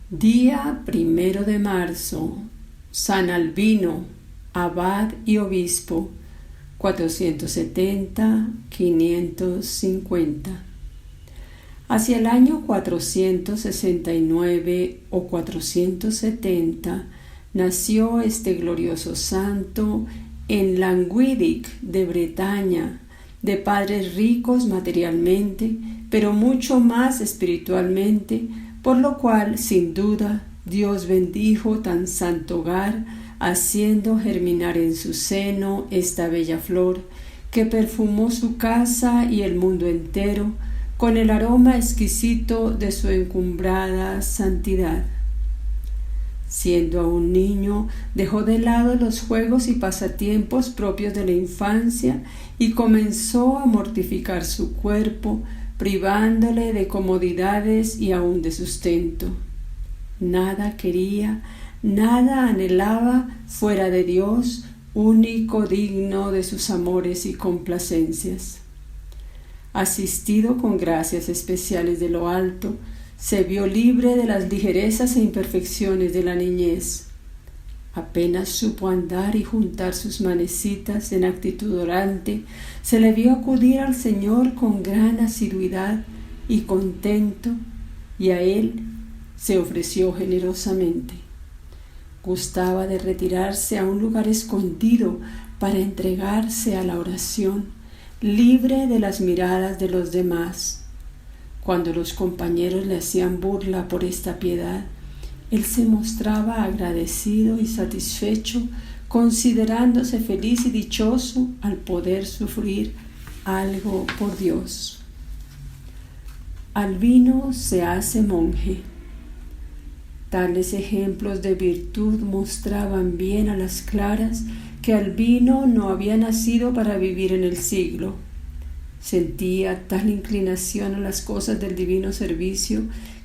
Día 1 de marzo. San Albino, abad y obispo, 470-550. Hacia el año 469 o 470 nació este glorioso santo en Languidic de Bretaña, de padres ricos materialmente, pero mucho más espiritualmente, por lo cual, sin duda, Dios bendijo tan santo hogar, haciendo germinar en su seno esta bella flor, que perfumó su casa y el mundo entero con el aroma exquisito de su encumbrada santidad. Siendo aún niño, dejó de lado los juegos y pasatiempos propios de la infancia y comenzó a mortificar su cuerpo, privándole de comodidades y aun de sustento. Nada quería, nada anhelaba fuera de Dios, único digno de sus amores y complacencias. Asistido con gracias especiales de lo alto, se vio libre de las ligerezas e imperfecciones de la niñez. Apenas supo andar y juntar sus manecitas en actitud orante, se le vio acudir al Señor con gran asiduidad y contento, y a Él se ofreció generosamente. Gustaba de retirarse a un lugar escondido para entregarse a la oración, libre de las miradas de los demás. Cuando los compañeros le hacían burla por esta piedad, él se mostraba agradecido y satisfecho, considerándose feliz y dichoso al poder sufrir algo por Dios. Albino se hace monje. Tales ejemplos de virtud mostraban bien a las claras que Albino no había nacido para vivir en el siglo. Sentía tal inclinación a las cosas del divino servicio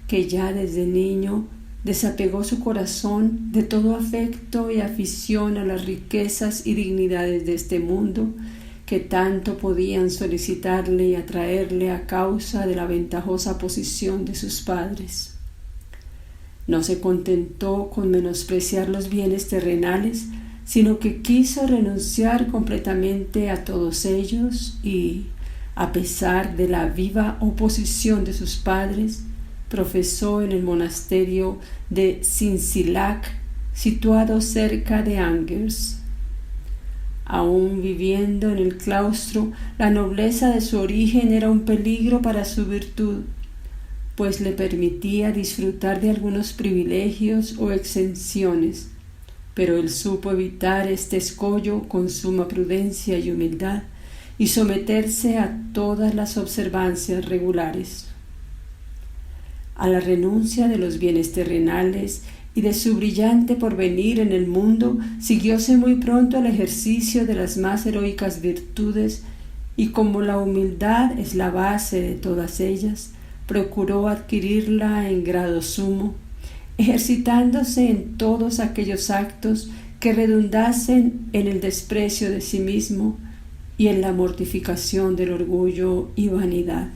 que ya desde niño desapegó su corazón de todo afecto y afición a las riquezas y dignidades de este mundo que tanto podían solicitarle y atraerle a causa de la ventajosa posición de sus padres. No se contentó con menospreciar los bienes terrenales, sino que quiso renunciar completamente a todos ellos y, a pesar de la viva oposición de sus padres, profesó en el monasterio de Sincilac, situado cerca de Angers. Aún viviendo en el claustro, la nobleza de su origen era un peligro para su virtud, pues le permitía disfrutar de algunos privilegios o exenciones, pero él supo evitar este escollo con suma prudencia y humildad y someterse a todas las observancias regulares. A la renuncia de los bienes terrenales y de su brillante porvenir en el mundo, siguióse muy pronto el ejercicio de las más heroicas virtudes y, como la humildad es la base de todas ellas, procuró adquirirla en grado sumo, ejercitándose en todos aquellos actos que redundasen en el desprecio de sí mismo y en la mortificación del orgullo y vanidad.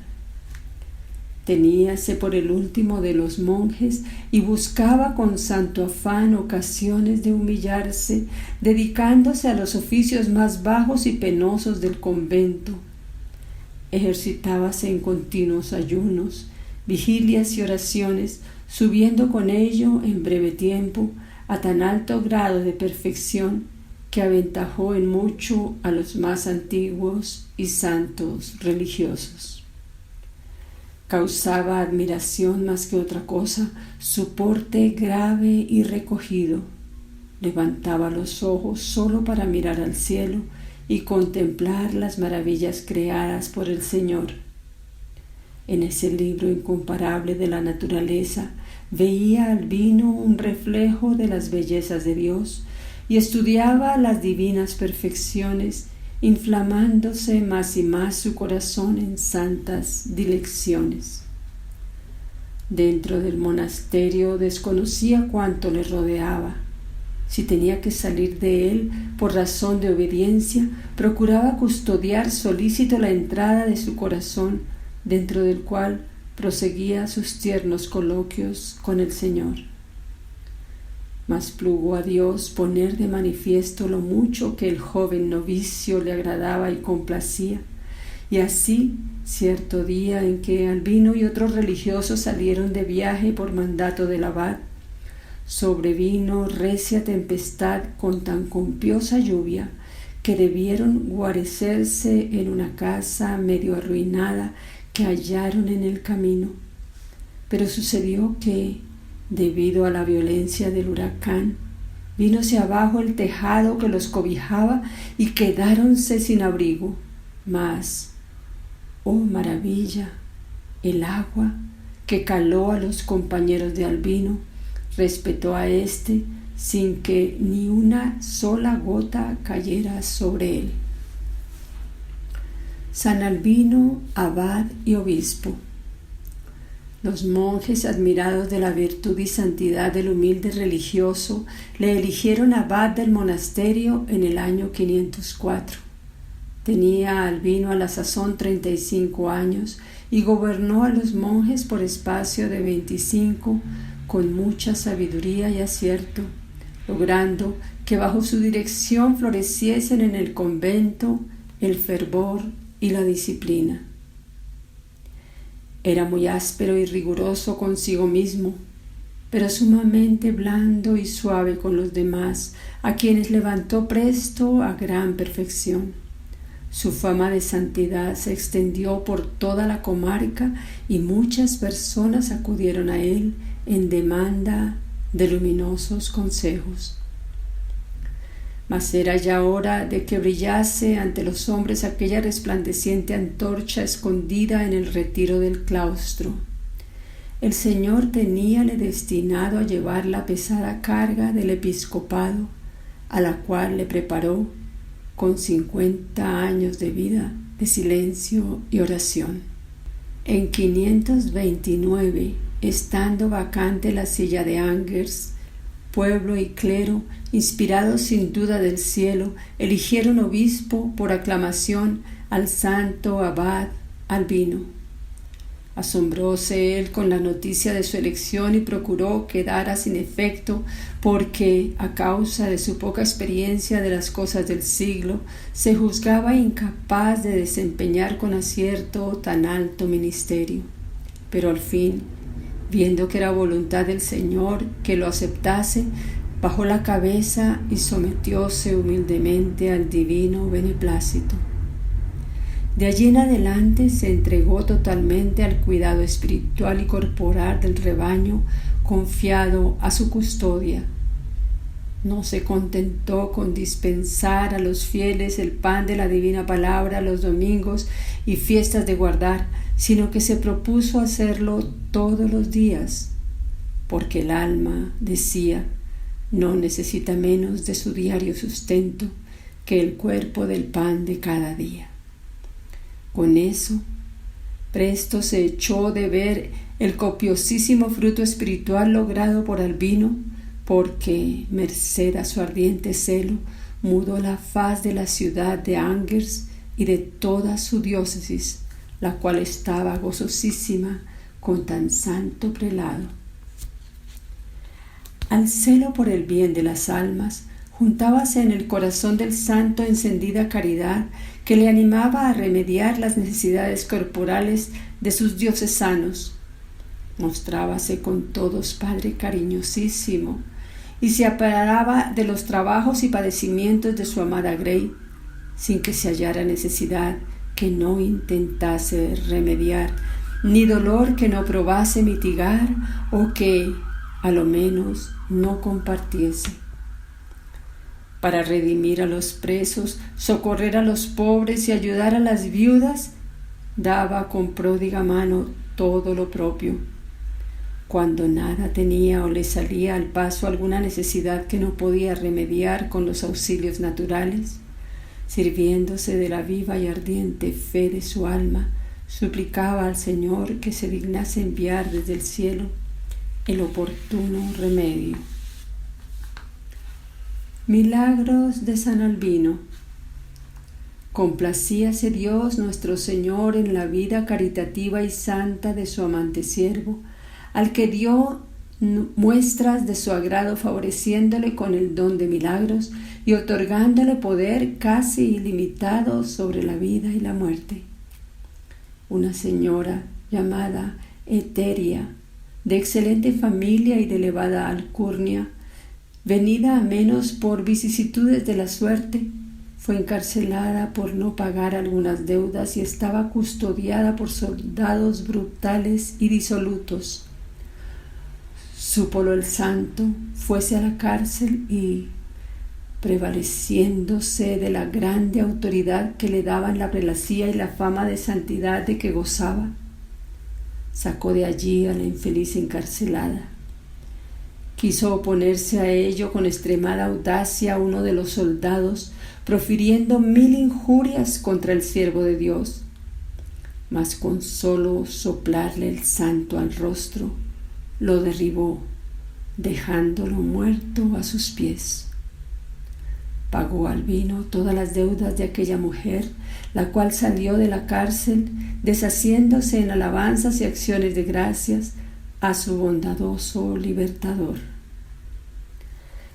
Teníase por el último de los monjes y buscaba con santo afán ocasiones de humillarse, dedicándose a los oficios más bajos y penosos del convento. Ejercitábase en continuos ayunos, vigilias y oraciones, subiendo con ello en breve tiempo a tan alto grado de perfección que aventajó en mucho a los más antiguos y santos religiosos. Causaba admiración más que otra cosa su porte grave y recogido. Levantaba los ojos solo para mirar al cielo y contemplar las maravillas creadas por el Señor. En ese libro incomparable de la naturaleza veía Albino un reflejo de las bellezas de Dios y estudiaba las divinas perfecciones, inflamándose más y más su corazón en santas dilecciones. Dentro del monasterio desconocía cuánto le rodeaba. Si tenía que salir de él por razón de obediencia, procuraba custodiar solícito la entrada de su corazón, dentro del cual proseguía sus tiernos coloquios con el Señor. Mas plugo a Dios poner de manifiesto lo mucho que el joven novicio le agradaba y complacía. Y así, cierto día en que Albino y otros religiosos salieron de viaje por mandato del abad, sobrevino recia tempestad con tan copiosa lluvia que debieron guarecerse en una casa medio arruinada que hallaron en el camino. Pero sucedió que, debido a la violencia del huracán, vínose abajo el tejado que los cobijaba y quedáronse sin abrigo. Mas, oh maravilla, el agua que caló a los compañeros de Albino respetó a éste sin que ni una sola gota cayera sobre él. San Albino, abad y obispo. Los monjes, admirados de la virtud y santidad del humilde religioso, le eligieron abad del monasterio en el año 504. Tenía Albino a la sazón 35 años y gobernó a los monjes por espacio de 25 con mucha sabiduría y acierto, logrando que bajo su dirección floreciesen en el convento el fervor y la disciplina. Era muy áspero y riguroso consigo mismo, pero sumamente blando y suave con los demás, a quienes levantó presto a gran perfección. Su fama de santidad se extendió por toda la comarca y muchas personas acudieron a él en demanda de luminosos consejos. Mas era ya hora de que brillase ante los hombres aquella resplandeciente antorcha escondida en el retiro del claustro. El Señor teníale destinado a llevar la pesada carga del episcopado, a la cual le preparó con 50 años de vida, de silencio y oración. En 529, estando vacante la silla de Angers, pueblo y clero, inspirados sin duda del cielo, eligieron obispo por aclamación al santo abad Albino. Asombróse él con la noticia de su elección y procuró quedara sin efecto, porque, a causa de su poca experiencia de las cosas del siglo, se juzgaba incapaz de desempeñar con acierto tan alto ministerio. Pero al fin, viendo que era voluntad del Señor que lo aceptase, bajó la cabeza y sometióse humildemente al divino beneplácito. De allí en adelante se entregó totalmente al cuidado espiritual y corporal del rebaño confiado a su custodia. No se contentó con dispensar a los fieles el pan de la divina palabra los domingos y fiestas de guardar, sino que se propuso hacerlo todos los días, porque el alma, decía, no necesita menos de su diario sustento que el cuerpo del pan de cada día. Con eso, presto se echó de ver el copiosísimo fruto espiritual logrado por Albino, porque, merced a su ardiente celo, mudó la faz de la ciudad de Angers y de toda su diócesis, la cual estaba gozosísima con tan santo prelado. Al celo por el bien de las almas, juntábase en el corazón del santo encendida caridad que le animaba a remediar las necesidades corporales de sus diocesanos. Mostrábase con todos padre cariñosísimo y se aparaba de los trabajos y padecimientos de su amada Grey, sin que se hallara necesidad que no intentase remediar, ni dolor que no probase mitigar o que, a lo menos, no compartiese. Para redimir a los presos, socorrer a los pobres y ayudar a las viudas, daba con pródiga mano todo lo propio. Cuando nada tenía o le salía al paso alguna necesidad que no podía remediar con los auxilios naturales, sirviéndose de la viva y ardiente fe de su alma, suplicaba al Señor que se dignase enviar desde el cielo el oportuno remedio. Milagros de San Albino. Complacíase Dios nuestro Señor en la vida caritativa y santa de su amante siervo, al que dio muestras de su agrado, favoreciéndole con el don de milagros y otorgándole poder casi ilimitado sobre la vida y la muerte. Una señora llamada Eteria, de excelente familia y de elevada alcurnia, venida a menos por vicisitudes de la suerte, fue encarcelada por no pagar algunas deudas y estaba custodiada por soldados brutales y disolutos. Súpolo el santo, fuese a la cárcel y, prevaleciéndose de la grande autoridad que le daban la prelacía y la fama de santidad de que gozaba, sacó de allí a la infeliz encarcelada. Quiso oponerse a ello con extremada audacia uno de los soldados, profiriendo 1000 injurias contra el siervo de Dios. Mas con solo soplarle el santo al rostro, lo derribó, dejándolo muerto a sus pies. Pagó Albino todas las deudas de aquella mujer, la cual salió de la cárcel, deshaciéndose en alabanzas y acciones de gracias a su bondadoso libertador.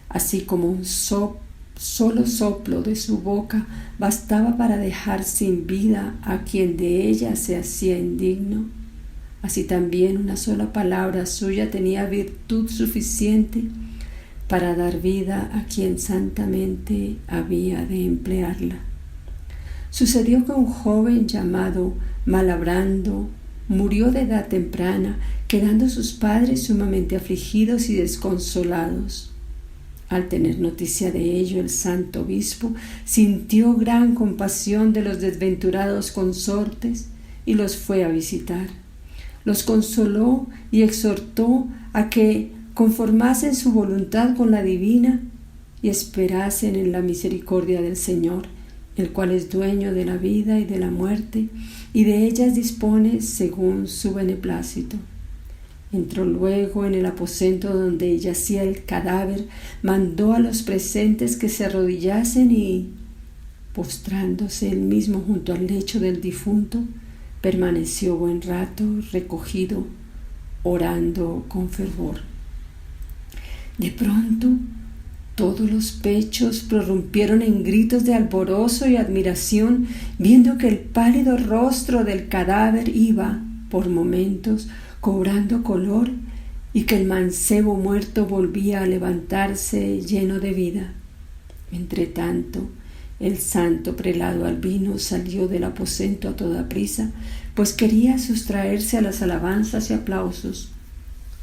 Así como un solo soplo de su boca bastaba para dejar sin vida a quien de ella se hacía indigno, así también una sola palabra suya tenía virtud suficiente para dar vida a quien santamente había de emplearla. Sucedió que un joven llamado Malabrando murió de edad temprana, quedando sus padres sumamente afligidos y desconsolados. Al tener noticia de ello, el santo obispo sintió gran compasión de los desventurados consortes y los fue a visitar. Los consoló y exhortó a que conformasen su voluntad con la divina y esperasen en la misericordia del Señor, el cual es dueño de la vida y de la muerte, y de ellas dispone según su beneplácito. Entró luego en el aposento donde yacía el cadáver, mandó a los presentes que se arrodillasen y, postrándose él mismo junto al lecho del difunto, permaneció buen rato recogido, orando con fervor. De pronto, todos los pechos prorrumpieron en gritos de alborozo y admiración, viendo que el pálido rostro del cadáver iba, por momentos, cobrando color y que el mancebo muerto volvía a levantarse lleno de vida. Entretanto, el santo prelado Albino salió del aposento a toda prisa, pues quería sustraerse a las alabanzas y aplausos,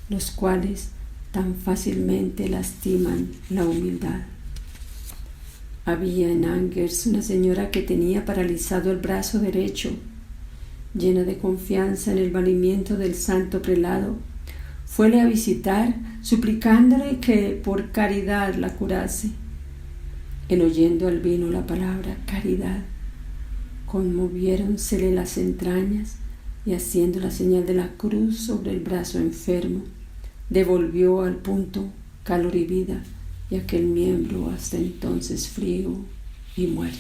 los cuales tan fácilmente lastiman la humildad. Había en Angers una señora que tenía paralizado el brazo derecho. Llena de confianza en el valimiento del santo prelado, fuele a visitar, suplicándole que por caridad la curase. En oyendo Albino la palabra caridad, conmoviéronsele las entrañas y haciendo la señal de la cruz sobre el brazo enfermo, devolvió al punto calor y vida y aquel miembro hasta entonces frío y muerto.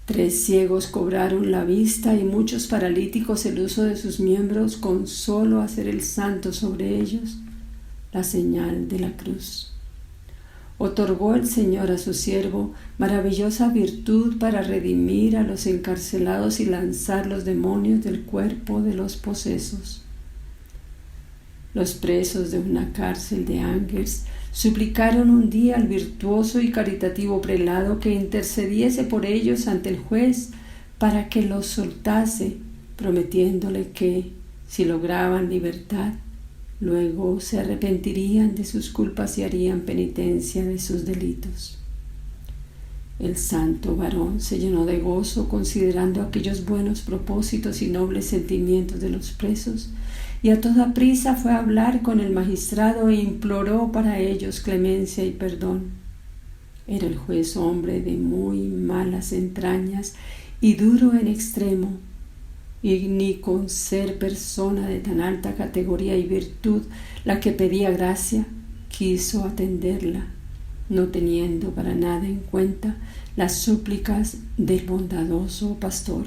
3 ciegos cobraron la vista y muchos paralíticos el uso de sus miembros con solo hacer el santo sobre ellos la señal de la cruz. Otorgó el Señor a su siervo maravillosa virtud para redimir a los encarcelados y lanzar los demonios del cuerpo de los posesos. Los presos de una cárcel de Angers suplicaron un día al virtuoso y caritativo prelado que intercediese por ellos ante el juez para que los soltase, prometiéndole que, si lograban libertad, luego se arrepentirían de sus culpas y harían penitencia de sus delitos. El santo varón se llenó de gozo considerando aquellos buenos propósitos y nobles sentimientos de los presos, y a toda prisa fue a hablar con el magistrado e imploró para ellos clemencia y perdón. Era el juez hombre de muy malas entrañas y duro en extremo, y ni con ser persona de tan alta categoría y virtud la que pedía gracia, quiso atenderla, no teniendo para nada en cuenta las súplicas del bondadoso pastor.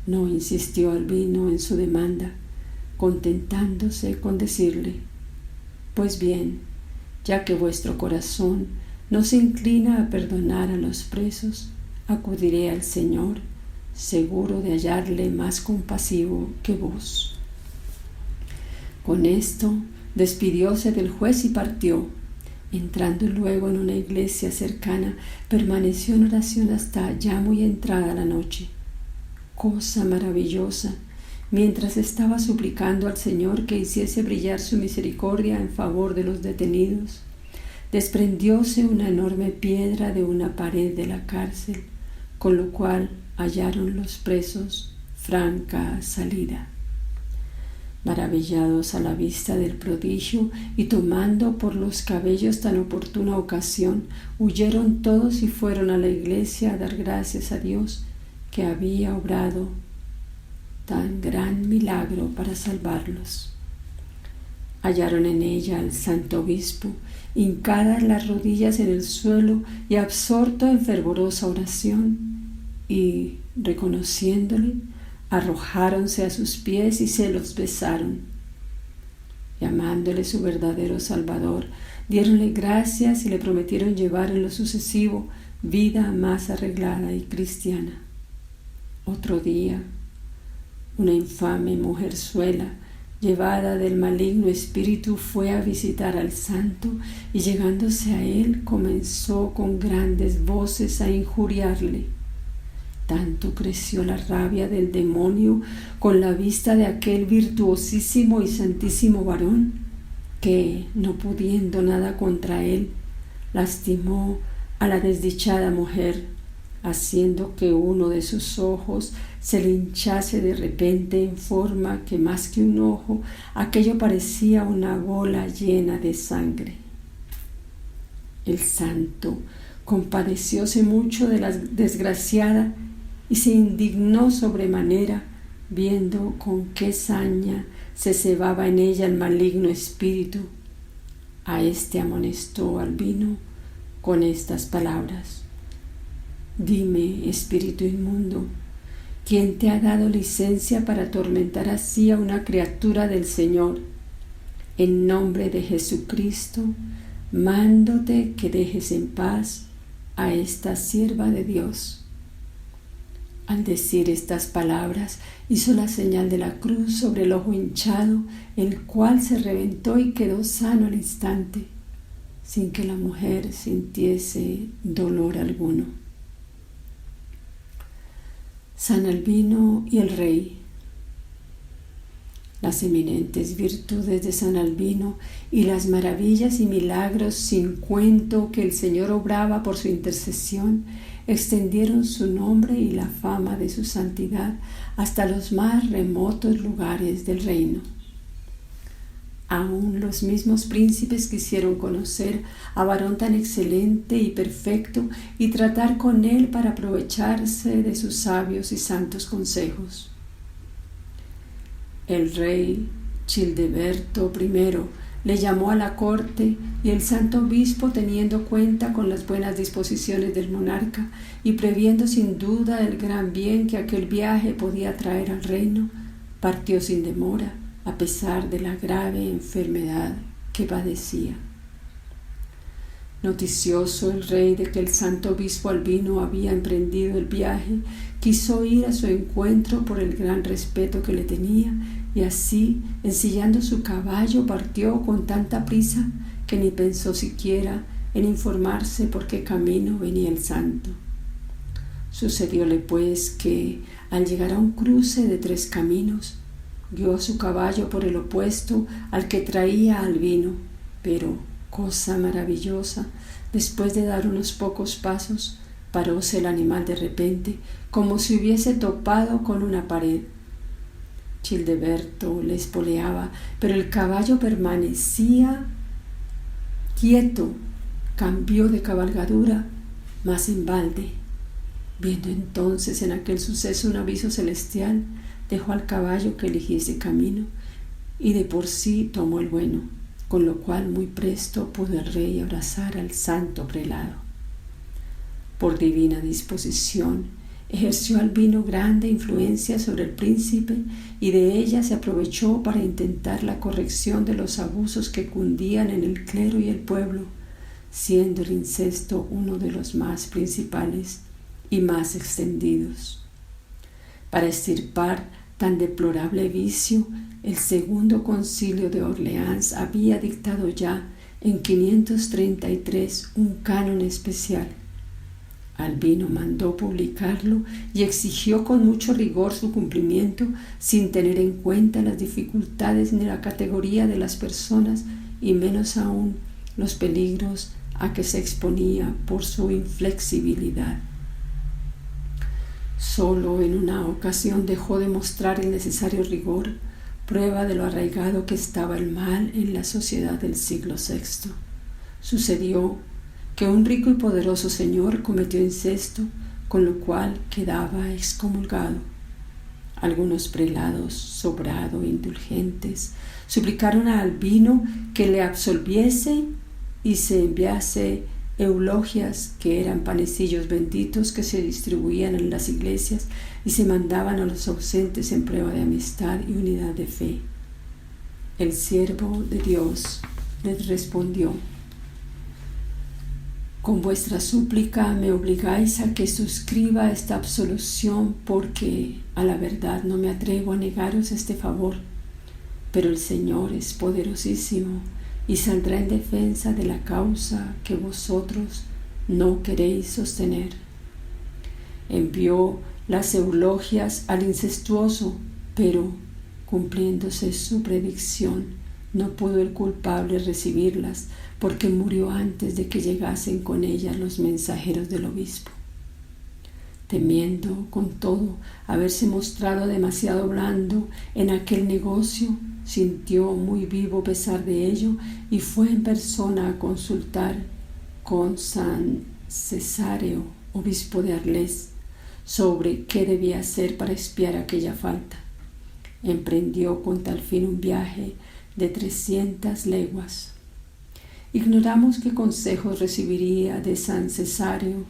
No insistió Albino en su demanda, contentándose con decirle: «Pues bien, ya que vuestro corazón no se inclina a perdonar a los presos, acudiré al Señor, seguro de hallarle más compasivo que vos». Con esto despidióse del juez y partió. Entrando luego en una iglesia cercana, permaneció en oración hasta ya muy entrada la noche. Cosa maravillosa, mientras estaba suplicando al Señor que hiciese brillar su misericordia en favor de los detenidos, desprendióse una enorme piedra de una pared de la cárcel, con lo cual hallaron los presos franca salida. Maravillados a la vista del prodigio y tomando por los cabellos tan oportuna ocasión, huyeron todos y fueron a la iglesia a dar gracias a Dios que había obrado tan gran milagro para salvarlos. Hallaron en ella al santo obispo, hincadas las rodillas en el suelo y absorto en fervorosa oración, y, reconociéndole, arrojáronse a sus pies y se los besaron. Llamándole su verdadero Salvador, diéronle gracias y le prometieron llevar en lo sucesivo vida más arreglada y cristiana. Otro día, una infame mujerzuela, llevada del maligno espíritu, fue a visitar al santo y, llegándose a él, comenzó con grandes voces a injuriarle. Tanto creció la rabia del demonio con la vista de aquel virtuosísimo y santísimo varón, que, no pudiendo nada contra él, lastimó a la desdichada mujer, haciendo que uno de sus ojos se le hinchase de repente en forma que, más que un ojo, aquello parecía una bola llena de sangre. El santo compadecióse mucho de la desgraciada y se indignó sobremanera, viendo con qué saña se cebaba en ella el maligno espíritu. A éste amonestó Albino con estas palabras: «Dime, espíritu inmundo, ¿quién te ha dado licencia para atormentar así a una criatura del Señor? En nombre de Jesucristo, mándote que dejes en paz a esta sierva de Dios». Al decir estas palabras, hizo la señal de la cruz sobre el ojo hinchado, el cual se reventó y quedó sano al instante, sin que la mujer sintiese dolor alguno. San Albino y el Rey. Las eminentes virtudes de San Albino y las maravillas y milagros sin cuento que el Señor obraba por su intercesión extendieron su nombre y la fama de su santidad hasta los más remotos lugares del reino. Aún los mismos príncipes quisieron conocer a varón tan excelente y perfecto y tratar con él para aprovecharse de sus sabios y santos consejos. El rey Childeberto I le llamó a la corte, y el santo obispo, teniendo cuenta con las buenas disposiciones del monarca y previendo sin duda el gran bien que aquel viaje podía traer al reino, partió sin demora, a pesar de la grave enfermedad que padecía. Noticioso el rey de que el santo obispo Albino había emprendido el viaje, quiso ir a su encuentro por el gran respeto que le tenía, y así, ensillando su caballo, partió con tanta prisa que ni pensó siquiera en informarse por qué camino venía el santo. Sucedióle pues que, al llegar a un cruce de 3 caminos, guió a su caballo por el opuesto al que traía Albino, pero, cosa maravillosa, después de dar unos pocos pasos, paróse el animal de repente, como si hubiese topado con una pared. Childeberto le espoleaba, pero el caballo permanecía quieto. Cambió de cabalgadura, mas en balde. Viendo entonces en aquel suceso un aviso celestial, dejó al caballo que eligiese camino, y de por sí tomó el bueno, con lo cual muy presto pudo el rey abrazar al santo prelado. Por divina disposición, Ejerció Albino grande influencia sobre el príncipe y de ella se aprovechó para intentar la corrección de los abusos que cundían en el clero y el pueblo, siendo el incesto uno de los más principales y más extendidos. Para extirpar tan deplorable vicio, el Segundo Concilio de Orleans había dictado ya en 533 un canon especial. Albino mandó publicarlo y exigió con mucho rigor su cumplimiento, sin tener en cuenta las dificultades ni la categoría de las personas y menos aún los peligros a que se exponía por su inflexibilidad. Solo en una ocasión dejó de mostrar el necesario rigor, prueba de lo arraigado que estaba el mal en la sociedad del siglo VI. Sucedió que un rico y poderoso señor cometió incesto, con lo cual quedaba excomulgado. Algunos prelados, sobrado e indulgentes, suplicaron a Albino que le absolviese y se enviase eulogias, que eran panecillos benditos que se distribuían en las iglesias y se mandaban a los ausentes en prueba de amistad y unidad de fe. El siervo de Dios les respondió: con vuestra súplica me obligáis a que suscriba esta absolución, porque a la verdad no me atrevo a negaros este favor, pero el Señor es poderosísimo y saldrá en defensa de la causa que vosotros no queréis sostener. Envió las eulogias al incestuoso, pero, cumpliéndose su predicción, no pudo el culpable recibirlas, porque murió antes de que llegasen con ellas los mensajeros del obispo. Temiendo, con todo, haberse mostrado demasiado blando en aquel negocio, sintió muy vivo pesar de ello y fue en persona a consultar con San Cesáreo, obispo de Arles, sobre qué debía hacer para expiar aquella falta. Emprendió con tal fin un viaje de 300 leguas. Ignoramos qué consejos recibiría de San Cesáreo,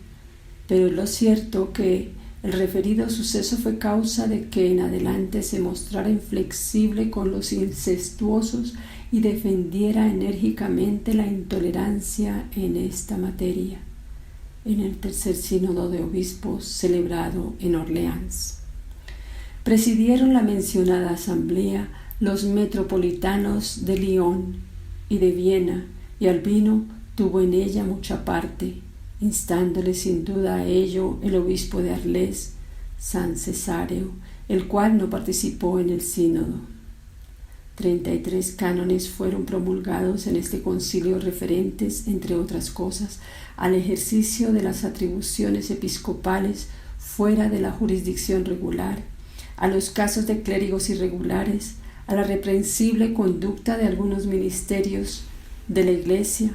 pero es lo cierto que el referido suceso fue causa de que en adelante se mostrara inflexible con los incestuosos y defendiera enérgicamente la intolerancia en esta materia, en el tercer sínodo de obispos celebrado en Orleans. Presidieron la mencionada asamblea los metropolitanos de Lyon y de Viena, y Albino tuvo en ella mucha parte, instándole sin duda a ello el obispo de Arles, San Cesáreo, el cual no participó en el sínodo. 33 cánones fueron promulgados en este concilio referentes, entre otras cosas, al ejercicio de las atribuciones episcopales fuera de la jurisdicción regular, a los casos de clérigos irregulares, a la reprensible conducta de algunos ministerios de la Iglesia,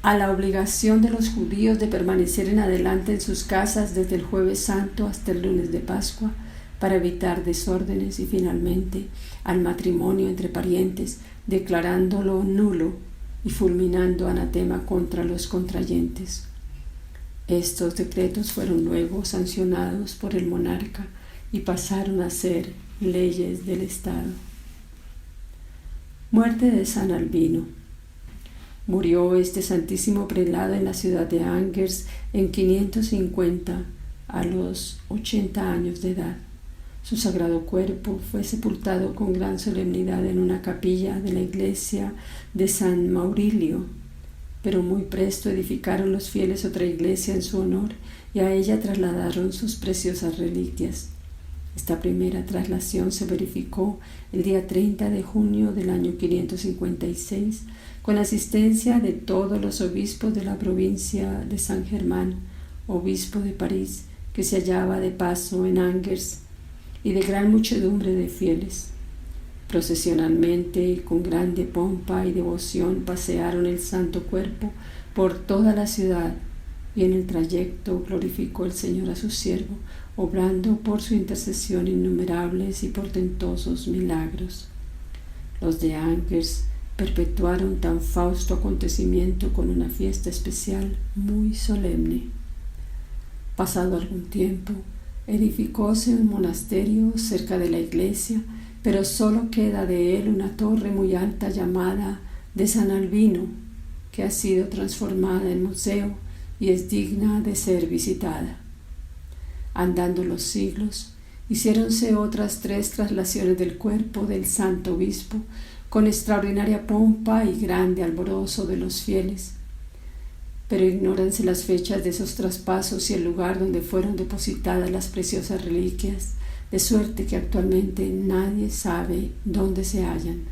a la obligación de los judíos de permanecer en adelante en sus casas desde el Jueves Santo hasta el lunes de Pascua para evitar desórdenes, y finalmente al matrimonio entre parientes, declarándolo nulo y fulminando anatema contra los contrayentes. Estos decretos fueron luego sancionados por el monarca y pasaron a ser leyes del Estado. Muerte de San Albino. Murió este santísimo prelado en la ciudad de Angers en 550, a los 80 años de edad. Su sagrado cuerpo fue sepultado con gran solemnidad en una capilla de la iglesia de San Maurilio, pero muy presto edificaron los fieles otra iglesia en su honor y a ella trasladaron sus preciosas reliquias. Esta primera traslación se verificó el día 30 de junio del año 556, con asistencia de todos los obispos de la provincia de San Germán, obispo de París, que se hallaba de paso en Angers, y de gran muchedumbre de fieles. Procesionalmente y con grande pompa y devoción pasearon el santo cuerpo por toda la ciudad, y en el trayecto glorificó el Señor a su siervo, obrando por su intercesión innumerables y portentosos milagros. Los de Angers perpetuaron tan fausto acontecimiento con una fiesta especial muy solemne. Pasado algún tiempo, Edificóse un monasterio cerca de la iglesia, pero solo queda de él una torre muy alta llamada de San Albino, que ha sido transformada en museo y es digna de ser visitada. Andando los siglos, hiciéronse otras 3 traslaciones del cuerpo del santo obispo, con extraordinaria pompa y grande alborozo de los fieles. Pero ignóranse las fechas de esos traspasos y el lugar donde fueron depositadas las preciosas reliquias, de suerte que actualmente nadie sabe dónde se hallan.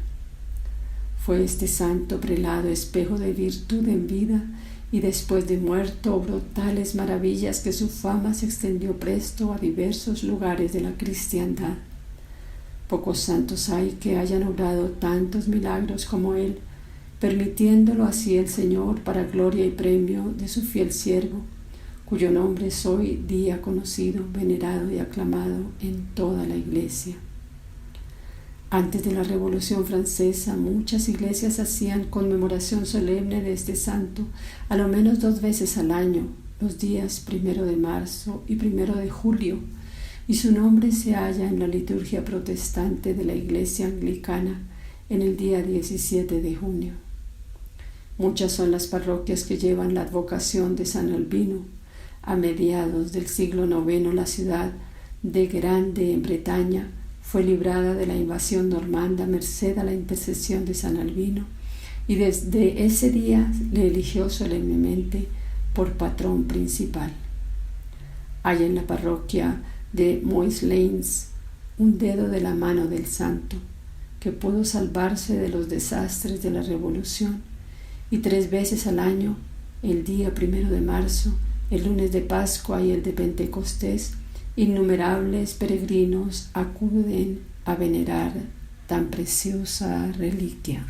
Fue este santo prelado espejo de virtud en vida, y después de muerto obró tales maravillas que su fama se extendió presto a diversos lugares de la cristiandad. Pocos santos hay que hayan obrado tantos milagros como él, permitiéndolo así el Señor para gloria y premio de su fiel siervo, cuyo nombre es hoy día conocido, venerado y aclamado en toda la Iglesia. Antes de la Revolución Francesa, muchas iglesias hacían conmemoración solemne de este santo, a lo menos 2 veces al año, los días 1 de marzo y 1 de julio, y su nombre se halla en la liturgia protestante de la Iglesia Anglicana en el día 17 de junio. Muchas son las parroquias que llevan la advocación de San Albino. A mediados del siglo IX, la ciudad de Grande, en Bretaña, fue librada de la invasión normanda merced a la intercesión de San Albino, y desde ese día le eligió solemnemente por patrón principal. Hay en la parroquia de Moisleins un dedo de la mano del santo, que pudo salvarse de los desastres de la Revolución, y 3 veces al año, el día 1 de marzo, el lunes de Pascua y el de Pentecostés, innumerables peregrinos acuden a venerar tan preciosa reliquia.